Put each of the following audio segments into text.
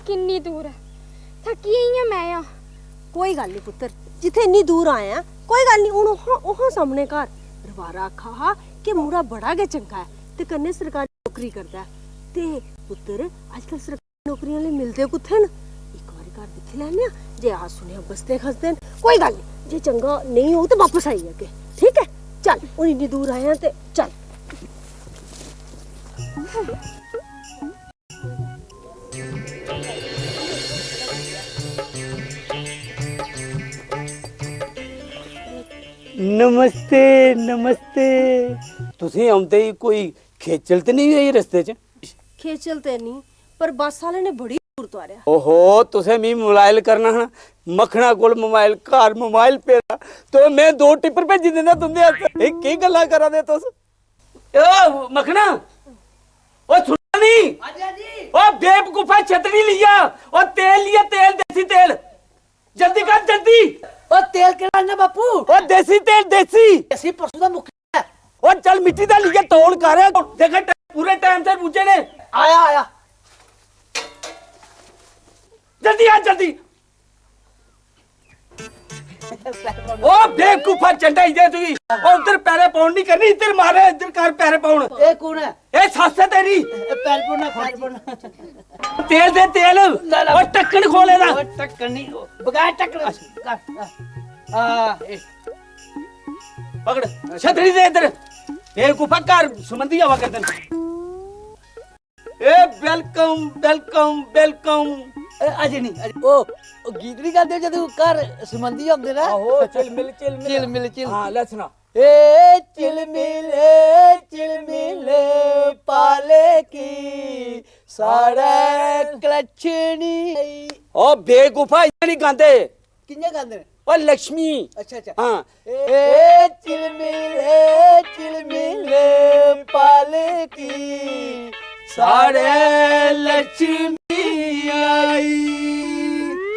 किन्नी दूर है, थकी ही मैं आ। कोई गल नहीं पुत्तर, जिथे इन्नी दूर आए हैं कोई गल नहीं। हुण ओह सामने घर रवारा आखा हा कि मुड़ा बड़ा गै चंगा है ते कन्नै सरकारी नौकरी करदा है। ते पुत्तर अजकल सरकारी नौकरी वाले मिलदे कुत्थे न? एक बारी घर दिक्खी लैने आ, जे आ सुनिया बसते खसदे न। कोई गल नहीं, जे चंगा नहीं हो तो वापस आई जागे, ठीक है? चल हुण इन्नी दूर आए हैं ते चल। नमस्ते नमस्ते। तुसीं आउंदे ही कोई खेचल ते नहीं होई रस्ते च? खेचल ते नहीं, पर बस वाले ने बड़ी दूर तोआरिया। ओहो तुसें मी मोबाइल करना हा, मक्खना कोल मोबाइल, घर मोबाइल पेदा तो मैं 2 टिप्पर भेजी दिंदा तुंदे आस्ते। की गल्लां करा दे तुस? ओ मक्खना, ओ सुनना नहीं? हां जी। ओ बेवकूफा छतरी लिया, ओ तेल लिया, तेल देसी तेल, जल्दी कर जल्दी। ओ तेल केड़ा ना बापू? ओ देसी तेल, देसी देसी परसों दा मुक्का है। ओ चल मिट्टी दा लिया, तोड़ कर देख पूरे टाइम से पूछे ने। आया आया जल्दी आ जल्दी। ओ बेवकूफा चंडा इधर तू ओ उधर पैरे पाउंड नहीं करनी, इधर मारे, इधर कर पैरे पाउंड। ए कौन है? ए सस है तेरी। पैर पड़ना तेल दे तेल। ओ टक्कन खोले ना। ओ टक्कर नहीं, बगाए टक्कर। ए पकड़ छतरी दे इधर। बेवकूफा कर सुमंदी हवा कर दे। ए वेलकम वेलकम वेलकम। अजे नहीं ओ गीत नहीं गाते जदों घर संबंधी आंदे ना। आहो चिल मिल चिल हां ले सुना। ए चिल मिले पाले की सारे कलछनी। ओ बेवकूफा इधर नहीं गाते। किन्ने गांदे? ओ लक्ष्मी। अच्छा अच्छा हां। ए चिल मिले पाले की सारे लक्ष्मी आई।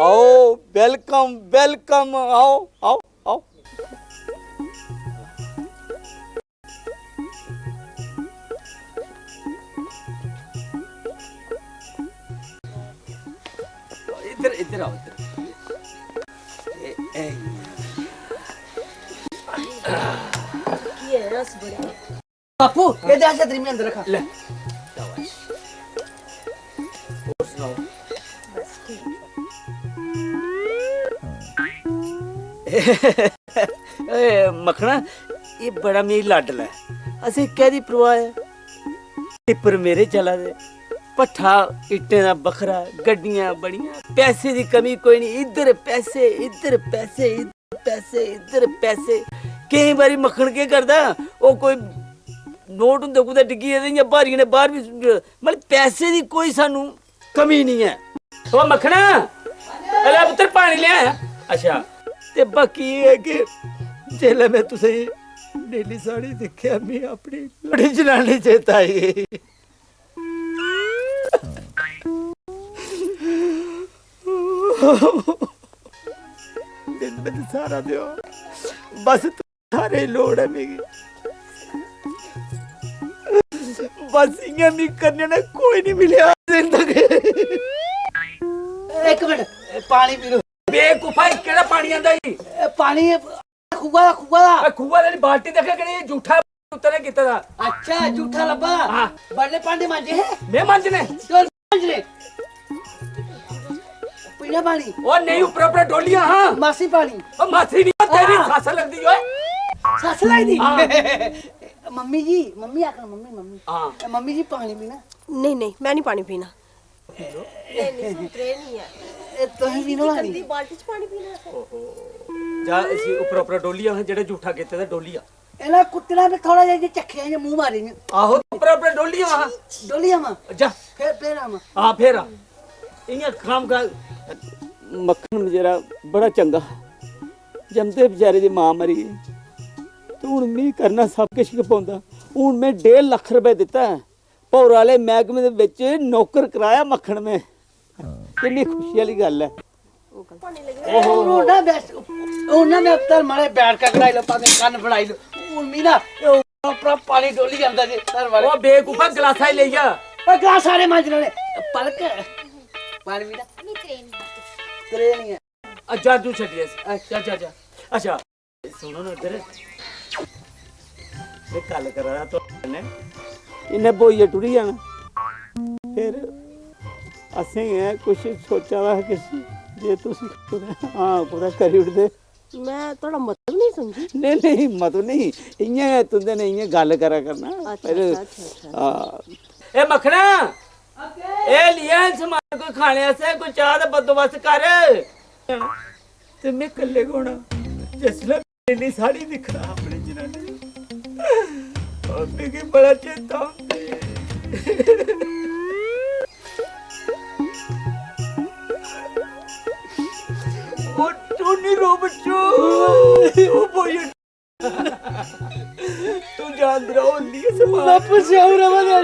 आओ वेलकम वेलकम, आओ आओ आओ। इधर इधर आओ इधर। ये रस बड़ा बापू ये दे छतरी में अंदर रखा ले शाबाश। और सुनाओ। ए मखना ये बड़ा मेरी लाडला है, असें कैदी परवाह है? टिप्पर मेरे चला दे, पट्ठा इट्टें दा बखरा, गड्डियां बड़ियां, पैसे दी कमी कोई नहीं। इधर पैसे इधर पैसे, इधर पैसे इधर पैसे। केई बारी मक्खन के करदा ओ कोई नोट हुंदे कुदै डिग्गी गेदे जां बाहरी ने बाहर भी, मतलब पैसे दी कोई सानू कमी नहीं है। ओ मक्खना अरे पुत्तर पानी ले आया। अच्छा ते बाकी ये है कि जेल्लै मैं तुसें नीली साड़ी दिक्खेआ मैं अपनी बड़ी जनानी चेता आई। दिन में सारा दियो बस सारे लोड़ है मेरी, बस इयां मी करने ने कोई नहीं मिलिया जिंदगी। एक मिनट पानी पी लो। बेवकूफा केड़ा पानी आंदा ई? पानी खुआ खूआ वाली बाल्टी देखे कि झूठा उतरे किते दा। अच्छा झूठा लब्बा। हां बड़े पांडे मांजे है मैं मांजने चल मांजने पीना पानी। ओ नहीं ऊपर ऊपर डोलियां। हां मासी पानी। ओ मासी नहीं तेरी सास लगदी ओए। सास लाई दी। मम्मी जी मम्मी आकर मम्मी हां मम्मी जी पानी पीना। नहीं नहीं मैं नहीं पानी पीना। तुम पीनो पानी। बाल्टी च पानी पीना। जा इसी ऊपर ऊपर डोलियां हैं जेड़े झूठा कीते दा डोलियां। एना कुत्तरा में थोड़ा जे चखे जे मुंह मारे ने। आहो ऊपर ऊपर डोलियां। हां डोलिया मा जा फिर आमा। हां फिर आ इयां काम का। मक्खन बेचारा बड़ा चंगा, जमदे बेचारे दी मां मरी तो हुण मैं करना सब किश पौंदा। हुण मैं 1.5 लाख रुपए दिता है भौर वाले महकमे दे विच नौकर कराया मक्खन में। कितनी खुशी वाली गल है। ओहो ना बेस्ट ओना में अफ्तर मारे बैठ के कढ़ाई लो पानी कान बढ़ाई लो उर्मी ना ऊपर पानी डोली जांदा जे सर वाले। ओ बेवकूफा गिलासा ही ले जा। ओ ग्लास सारे मांजने ने पलक पानी मीना मैं ट्रेन करे नहीं है जादू छड़िया अच्छा अच्छा अच्छा अच्छा सुनो ना इधर मैं कल करा रहा तो इन्हें बोइये टुरी जाना फिर असें कुछ सोचा दा कि जे तुसी हाँ कुदै करी उड़दे मैं थोड़ा मतलब नहीं समझी। नहीं मतलब नहीं इ'यां तुंदे ने इ'यां गल करा करना अच्छा फिर अच्छा ए मक्खना ए लिया समान कोई खाने आस्तै कोई चाह दा बंदोबस्त कर ते मैं कल्ले कोना जिसलै मेरी साड़ी दिखना अपने जनाने और मिगी बड़ा चेता होंदा ओ टोनी रो बच्चो ओ बोय तू जान रहा लिया समान वापस आओ रवा दे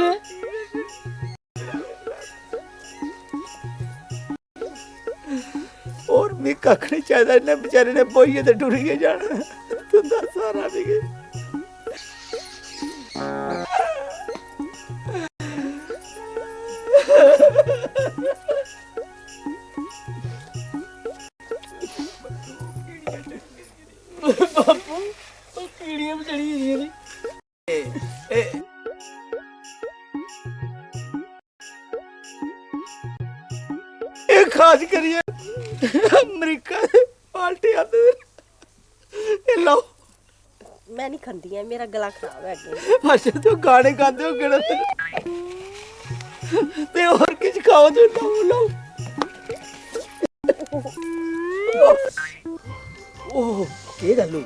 और मैं कख नहीं चाहता इन्हें बेचारे ने बोइये ते टुरिए जाना तुंदा सारा भी गए बापू ओ कीड़ियां चढ़ी हुई ने एक खास करिए अमेरिका पार्टी आते लो मैं नहीं खंदी है मेरा गला खराब है अगे। अच्छा तो गाने गाते हो केड़ा ते और कुछ खाओ तो लो ओह के गल हुई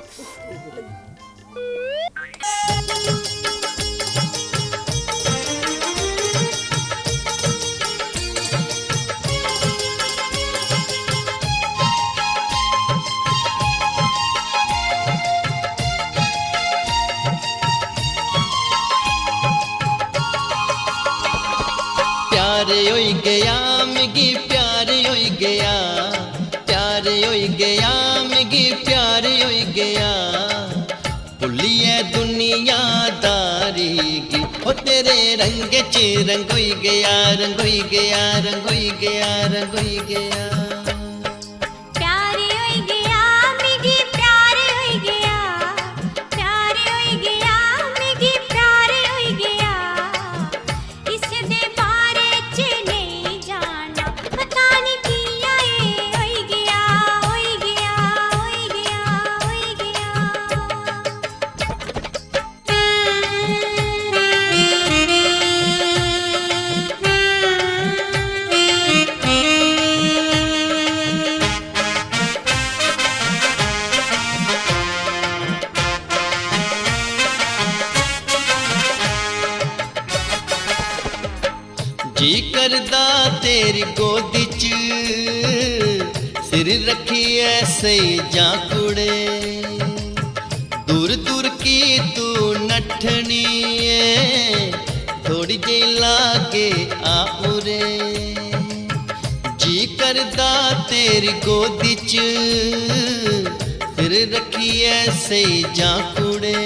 प्यारे होई गया मिगी प्यारे होई गया प्यारे होई गया मिगी प्यारे होई गया भुलिए दुनियादारी गी ओ तेरे रंग च रंग होई गया रंग होई गया रंग होई गया रंग होई गया प्यारे होई गया मिगी प्यारे होई गया प्यारे होई गया मिगी प्यारे होई गया इस दे बारे च नहीं जाना पता नहीं किया होई गया होई गया होई गया होई गया जी करदा तेरी गोदी च सिर रखिए सही जा कुड़े दूर दूर की तू नठनी है थोड़ी जी लागे आ उरे जी करदा तेरी गोदी च सिर रखिए सही जा कुड़े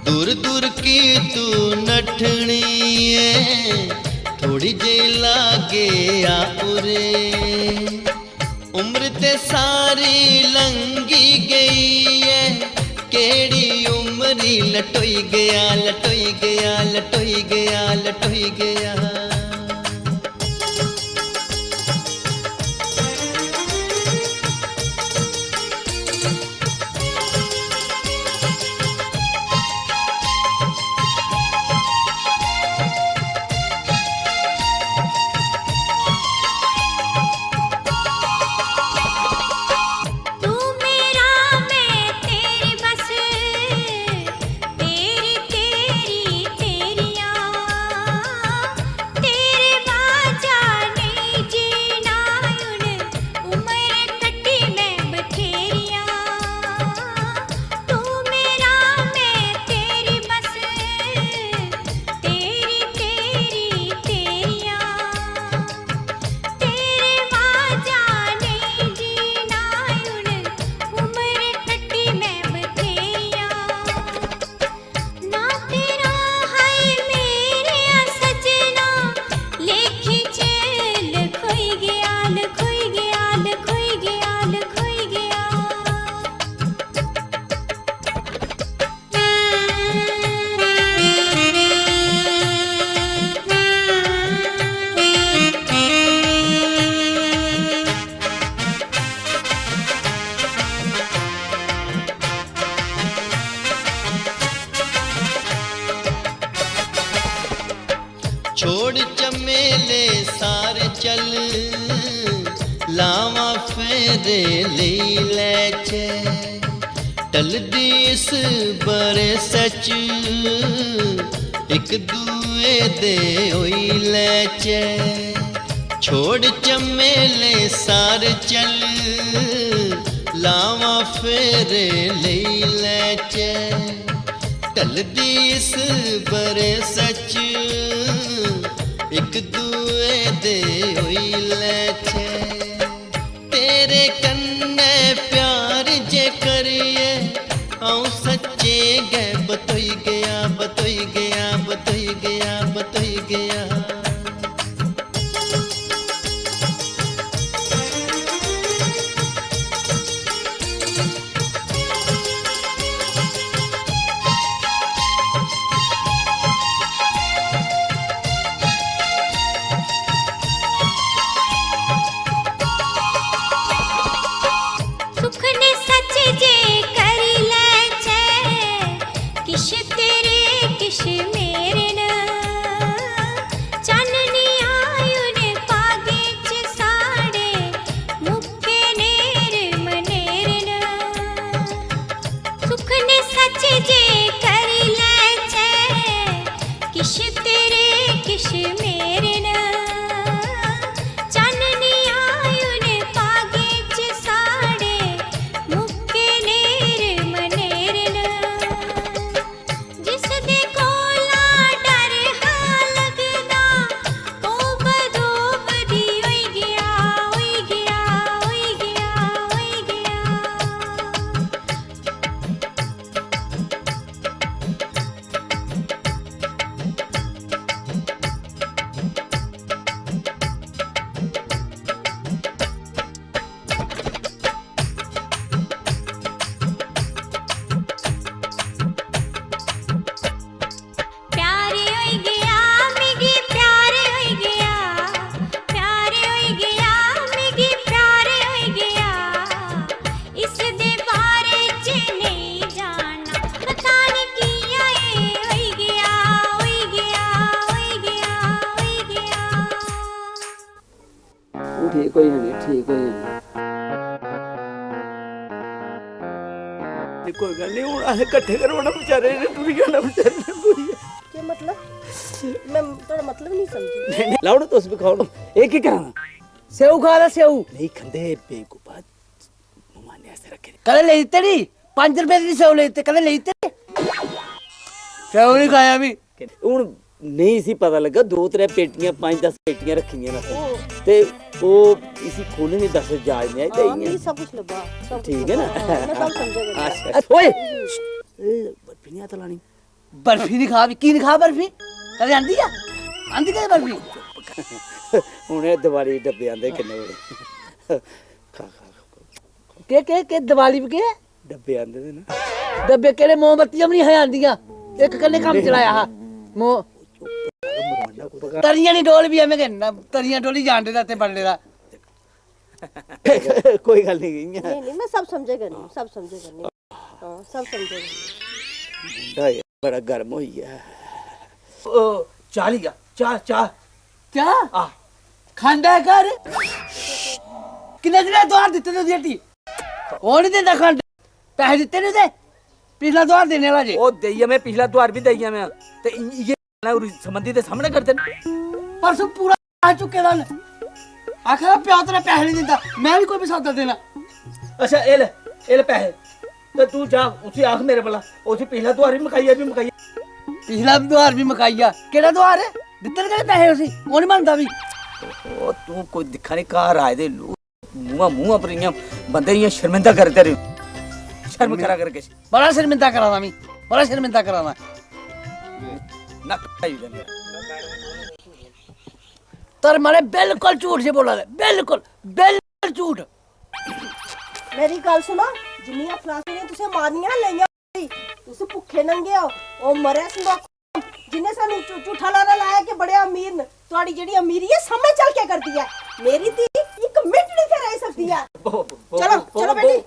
दूर दूर की तू नठनी है थोड़ी जी लागे आ उरे उम्र ते सारी लंघी गई है केड़ी उम्री लटोई गया लटोई गया लटोई गया लटोई गया तू मेरा मैं तेरी बस तेरी तेरी तेरियां फेरे ले लै चै टलदी इस बरे सच एक दूए दे होई लै चै छोड़ चमेले सार चल लावा फेरे ले लै चै टलदी इस बरे सच एक दूए दे होई लै चै तेरे कन्ने प्यार जे करिए आऊं सच्चे गै बतोई गया बतोई गया बतोई गया बतोई गया सुख ने सच जे करी लै छै किश तेरे किश मेरे न चाननी आयु ने पागे च साड़े मुक्के नेर मनेर न सुख ने सच जे करी लै छै किश तेरे किश मेरे न चाननी आयु ने पागे च साड़े मुक्के नेर मनेर न जिस दे कोला डर हा लगदा ओ बदो बदी होई गया होई गया होई गया होई गया प्यारे होई गया मिगी प्यारे होई गया प्यारे होई गया मिगी प्यारे होई गया इस दे बारे च नहीं जाना पता नहीं किया होई गया होई गया होई गया होई गया ਉਹ ਠੀਕ ਹੋ ਜਾਣੀ ਠੀਕ ਹੋ ਜਾਣੀ ਕੋਈ ਗੱਲ ਨਹੀਂ ਹੁਣ ਆਹ ਇਕੱਠੇ ਕਰਵਾਉਣਾ ਵਿਚਾਰੇ ਨੇ ਟੁਰੀ ਜਾਣਾ ਵਿਚਾਰੇ ਨੇ ਕੋਈ ਕੀ ਮਤਲਬ ਮੈਂ ਤੁਹਾਡਾ ਮਤਲਬ ਨਹੀਂ ਸਮਝੀ ਨਹੀਂ ਨਹੀਂ ਲਾਉਣ ਤੁਸ ਵੀ ਖਾਓ ਇਹ ਕੀ ਕਰਾਣਾ सेव खा ला सेव ਨਹੀਂ ਖੰਦੇ ਬੇਕੂਫਾ ਮਮਾਨੇ ਐਸੇ ਰੱਖੇ कदे ले दिते नी 5 रुपए दी सेव ले दिते कदे ले दिते सेव नहीं खाया भी ਹੁਣ ਨਹੀਂ ਸੀ ਪਤਾ ਲੱਗਾ 2-3 ਪੇਟੀਆਂ 5-10 ਪੇਟੀਆਂ ਰੱਖੀਆਂ ਨਾ ਤੇ ਉਹ ਇसी खोलने नहीं 10 जाज नहीं हाँ आई नहीं सब कुछ लगा सब कुछ ठीक है ना लगा। हाँ, मैं सब समझ गई अच्छा ओए बर्फी नहीं आता लानी बर्फी नहीं खा भी की नहीं खा बर्फी कदे आंदी कदे बर्फी ਹੁਣ ਇਹ ਦੀਵਾਲੀ ਡੱਬੇ ਆਂਦੇ ਕਿੰਨੇ ਬੜੇ ਖਾ ਖਾ के दिवाली पे के ਡੱਬੇ ਆਂਦੇ ਨੇ ਨਾ डब्बे केड़े मोमबत्तियां भी नहीं है आंदियां एक कन्ने काम चलाया हा मो तरियां नहीं डोल भी है मैं कहना तरियां डोली जानते दा ते बड़े दा कोई गल नहीं गई नहीं नहीं मैं सब समझे करनी सब समझे करनी हाँ सब समझे करनी मुंडा यार बड़ा गर्म होई है ओ चाह लिया चाह क्या आ खांडा कर किन्ने दिन द्वार दिते तो जेटी ओ नहीं देंदा खंड पैसे दिते नहीं दे पिछला द्वार देने वाला जे ओ दईया मैं पिछला द्वार भी दईया मैं ते ये ना संबंधी दे सामने करते परसों पूरा आ चुके दा आखिर प्यो तेरा पैसे नहीं दिंदा मैं भी कोई भी सौदा देना अच्छा ए ले पैसे तो तू जा उसी आख मेरे भला उसी पिछला द्वार भी मकाई पिछला द्वार भी मकाइया केड़ा द्वार है दिते केड़े पैसे उसी ओ नहीं मानदा भी ओ तू कोई दिखा नहीं घर आए दे मुंह पर इयां बंदे इयां शर्मिंदा करते रहे शर्म करा कर के बड़ा शर्मिंदा कराना मी बड़ा शर्मिंदा कराना ना खाई दे मेरा तर मारे बिल्कुल झूठ से बोला बिल्कुल बिल्कुल झूठ मेरी गल सुनो जिन्नियां फलासियां तुसे मारनियां लईयां तुस भुखे नंगे हो ओ मरे संदोख जिन्ने सानू झूठा लारा लाया कि बड़े अमीर न ਤੁਹਾਡੀ ਜਿਹੜੀ ਅਮੀਰੀ ਹੈ ਸਮਝ ਚੱਲ ਕੇ ਕਰਦੀ ਹੈ ਮੇਰੀ ਧੀ ਇੱਕ ਮਿੰਟ ਨਹੀਂ ਤੇ ਰਹਿ ਸਕਦੀ ਹੈ ਚਲੋ ਚਲੋ ਬੇਟੀ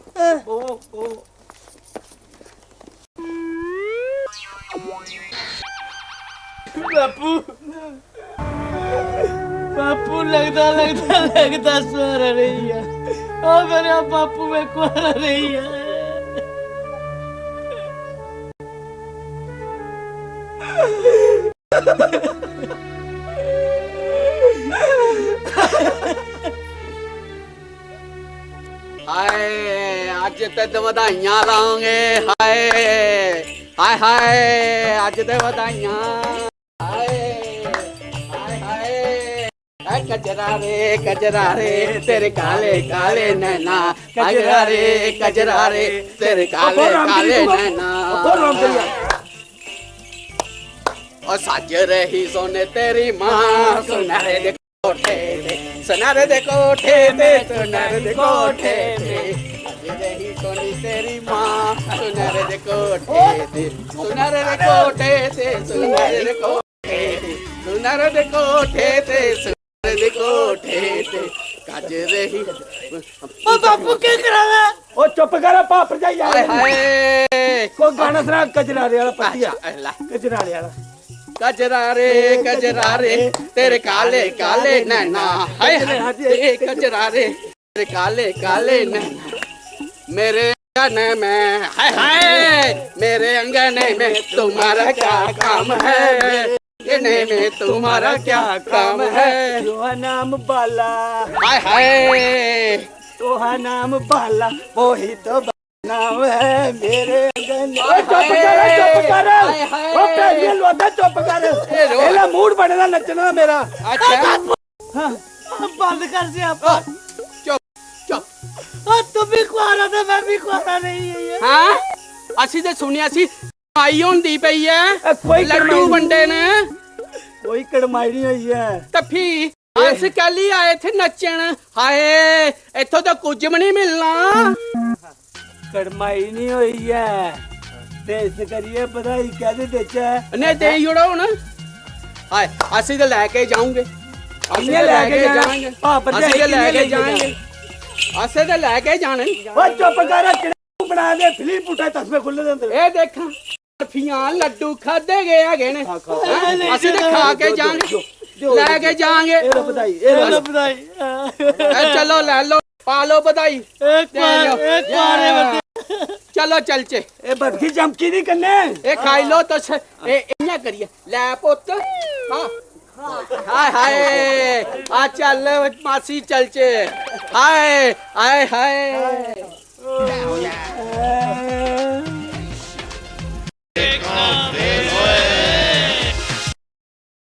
बापू लगता सवारा नहीं है ओ मेरा बापू में कुआरा नहीं है। हाय अज ते वधाइयां लांगे। हाय हाय हाय अज ते वधाइयां। हाय हाय हाय कजरा रे तेरे काले काले नैना। कजरा रे तेरे काले काले नैना। और सज रही सोने तेरी माँ सुनहरे दे कोठे ते। सुनहरे दे कोठे ते सुनहरे दे कोठे ते। सज रही सोनी तेरी माँ सुनहरे दे कोठे ते। सुनहरे दे कोठे ते सुनहरे दे कोठे ते। सुनहरे दे कोठे ते सुनहरे दे कोठे ते। कज रही ओ बापू क्या करा रहा? ओ चुप कर पाप जाई यार। हाय हाय को गाना सुना कजरारे वाला पतिया। कजरारे वाला कजरा रे तेरे काले काले नैना। हाय हाय कजरा रे तेरे काले काले नैना। मेरे अंगने में हाय हाय मेरे अंगने में तुम्हारा क्या काम है? अंगने में तुम्हारा क्या काम है? तोहा नाम बाला। हाय हाय तोहा नाम बाला वही तो नाम है मेरे अंगने। हाय चुप कर हाय हाय। ओ पैसे लोदा चुप कर। एला मूड बनना नचना मेरा। अच्छा बंद कर दे आप। चुप चुप। तुम भी कुआरा था मैं भी कुआरा नहीं है। हाँ ਅਸੀਂ ਤੇ ਸੁਣਿਆ ਸੀ ਆਈ ਹੁੰਦੀ ਪਈ ਐ ਕੋਈ ਲੱਡੂ ਵੰਡੇ ਨੇ। कोई कड़माई नहीं हुई है। ਤਫੀ ਅਸ ਕੱਲੀ ਆਏ ਥੇ ਨੱਚਣ। ਹਾਏ ਇੱਥੋਂ ਤਾਂ ਕੁਝ ਵੀ ਨਹੀਂ ਮਿਲਣਾ। कड़माई नहीं हुई है ते इस करिए बधाई कहदे देचा ਨੇ ਦੇ ਜੁੜੋ ਹੁਣ। ਹਾਏ ਅਸੀਂ ਤੇ ਲੈ ਕੇ ਜਾਵਾਂਗੇ। ਅਸੀਂ ਤੇ ਲੈ ਕੇ ਜਾਵਾਂਗੇ। ਅਸੀਂ ਤੇ ਲੈ ਕੇ ਜਾਵਾਂਗੇ। ਅਸੀਂ ਤੇ ਲੈ ਕੇ ਜਾਣੇ। ओ चुप कर किड़े बना दे फिल्म पुठा तस्मे खुले दे अंदर। ਇਹ ਦੇਖਾਂ ਬਰਫੀਆਂ ਲੱਡੂ ਖਾਦੇ ਗਏ ਹੈਗੇ ਨੇ। ਹੈਂ? ਅਸੀਂ ਤੇ ਖਾ ਕੇ ਜਾਵਾਂਗੇ। ਲੈ ਕੇ ਜਾਵਾਂਗੇ। ए लो बधाई ए लो बधाई। ਇਹ ਚਲੋ ਲੈ ਲਓ ਪਾ ਲਓ ਵਧਾਈ। चलो चलचे। ए बरखी चमकी नहीं करने। ए खाई लो तो इयां करिए ले पुत। हाँ हाय हाय आ चल मासी चलचे। हाय हाय हाय